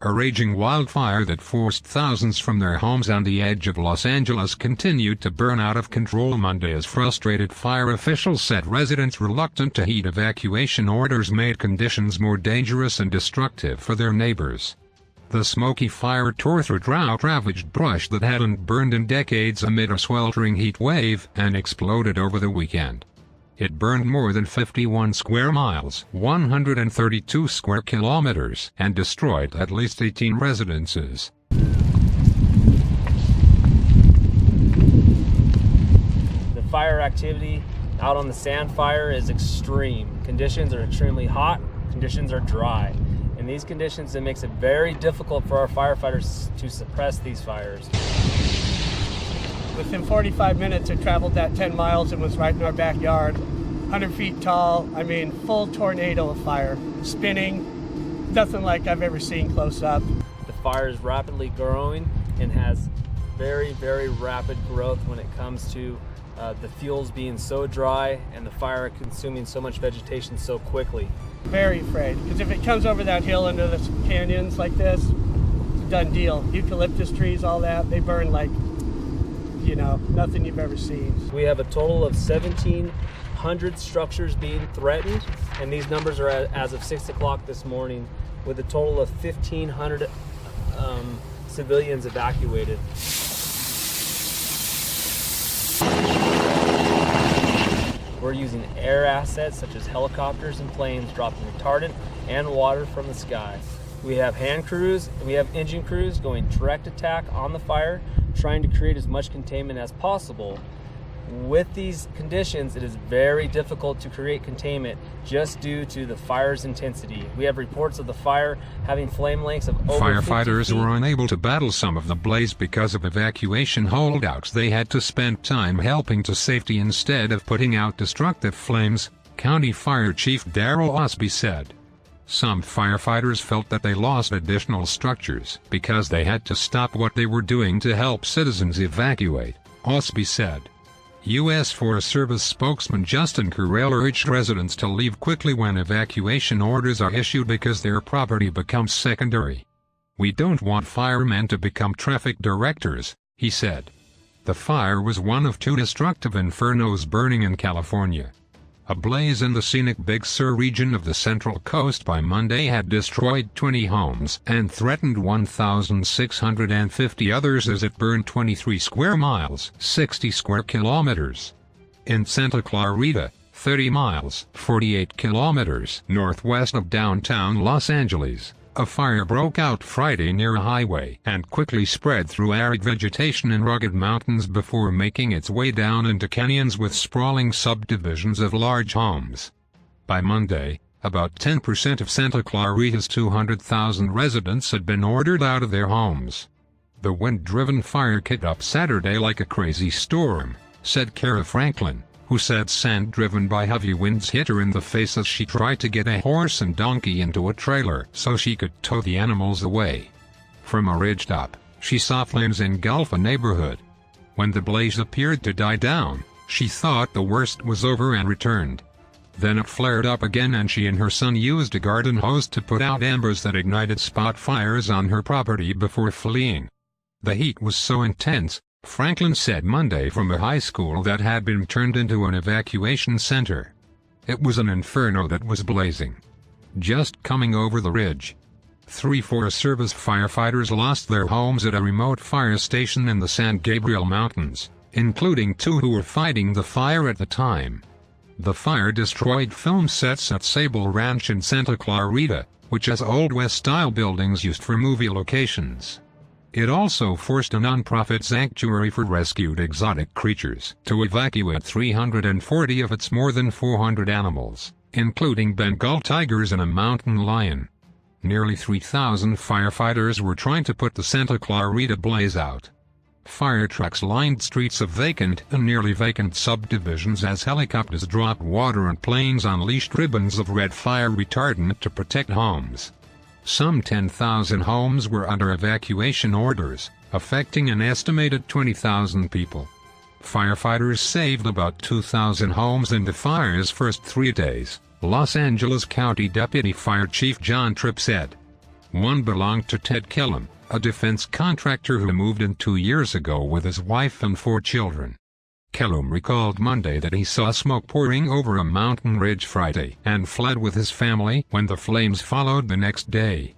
A raging wildfire that forced thousands from their homes on the edge of Los Angeles continued to burn out of control Monday as frustrated fire officials said residents reluctant to heed evacuation orders made conditions more dangerous and destructive for their neighbors. The smoky fire tore through drought-ravaged brush that hadn't burned in decades amid a sweltering heat wave and exploded over the weekend. It burned more than 51 square miles, 132 square kilometers, and destroyed at least 18 residences. The fire activity out on the sand fire is extreme. Conditions are extremely hot, conditions are dry. In these conditions, it makes it very difficult for our firefighters to suppress these fires. Within 45 minutes, it traveled that 10 miles and was right in our backyard. 100 feet tall, full tornado of fire. Spinning, nothing like I've ever seen close up. The fire is rapidly growing and has very, very rapid growth when it comes to the fuels being so dry and the fire consuming so much vegetation so quickly. Very afraid, because if it comes over that hill into the canyons like this, it's a done deal. Eucalyptus trees, all that, they burn like, nothing you've ever seen. We have a total of 1,700 structures being threatened, and these numbers are as of 6 o'clock this morning, with a total of 1,500 civilians evacuated. We're using air assets such as helicopters and planes dropping retardant and water from the sky. We have hand crews and we have engine crews going direct attack on the fire, trying to create as much containment as possible. With these conditions, it is very difficult to create containment just due to the fire's intensity. We have reports of the fire having flame lengths of over 50 Firefighters feet. were unable to battle some of the blaze because of evacuation holdouts. They had to spend time helping to safety instead of putting out destructive flames, County Fire Chief Daryl Osby said. Some firefighters felt that they lost additional structures because they had to stop what they were doing to help citizens evacuate, Osby said. U.S. Forest Service spokesman Justin Carell urged residents to leave quickly when evacuation orders are issued because their property becomes secondary. "We don't want firemen to become traffic directors," he said. The fire was one of two destructive infernos burning in California. A blaze in the scenic Big Sur region of the Central Coast by Monday had destroyed 20 homes and threatened 1,650 others as it burned 23 square miles, 60 square kilometers. In Santa Clarita, 30 miles, 48 kilometers northwest of downtown Los Angeles, a fire broke out Friday near a highway and quickly spread through arid vegetation and rugged mountains before making its way down into canyons with sprawling subdivisions of large homes. By Monday, about 10% of Santa Clarita's 200,000 residents had been ordered out of their homes. The wind-driven fire kicked up Saturday like a crazy storm, said Kara Franklin, who said sand driven by heavy winds hit her in the face as she tried to get a horse and donkey into a trailer so she could tow the animals away. From a ridge top, she saw flames engulf a neighborhood. When the blaze appeared to die down, she thought the worst was over and returned. Then it flared up again and she and her son used a garden hose to put out embers that ignited spot fires on her property before fleeing. The heat was so intense, Franklin said Monday from a high school that had been turned into an evacuation center. It was an inferno that was blazing. Just coming over the ridge. 3 Forest Service firefighters lost their homes at a remote fire station in the San Gabriel Mountains, including 2 who were fighting the fire at the time. The fire destroyed film sets at Sable Ranch in Santa Clarita, which has Old West-style buildings used for movie locations. It also forced a nonprofit sanctuary for rescued exotic creatures to evacuate 340 of its more than 400 animals, including Bengal tigers and a mountain lion. Nearly 3,000 firefighters were trying to put the Santa Clarita blaze out. Fire trucks lined streets of vacant and nearly vacant subdivisions as helicopters dropped water and planes unleashed ribbons of red fire retardant to protect homes. Some 10,000 homes were under evacuation orders, affecting an estimated 20,000 people. Firefighters saved about 2,000 homes in the fire's first 3 days, Los Angeles County Deputy Fire Chief John Tripp said. One belonged to Ted Killam, a defense contractor who moved in 2 years ago with his wife and 4 children. Killam recalled Monday that he saw smoke pouring over a mountain ridge Friday and fled with his family when the flames followed the next day.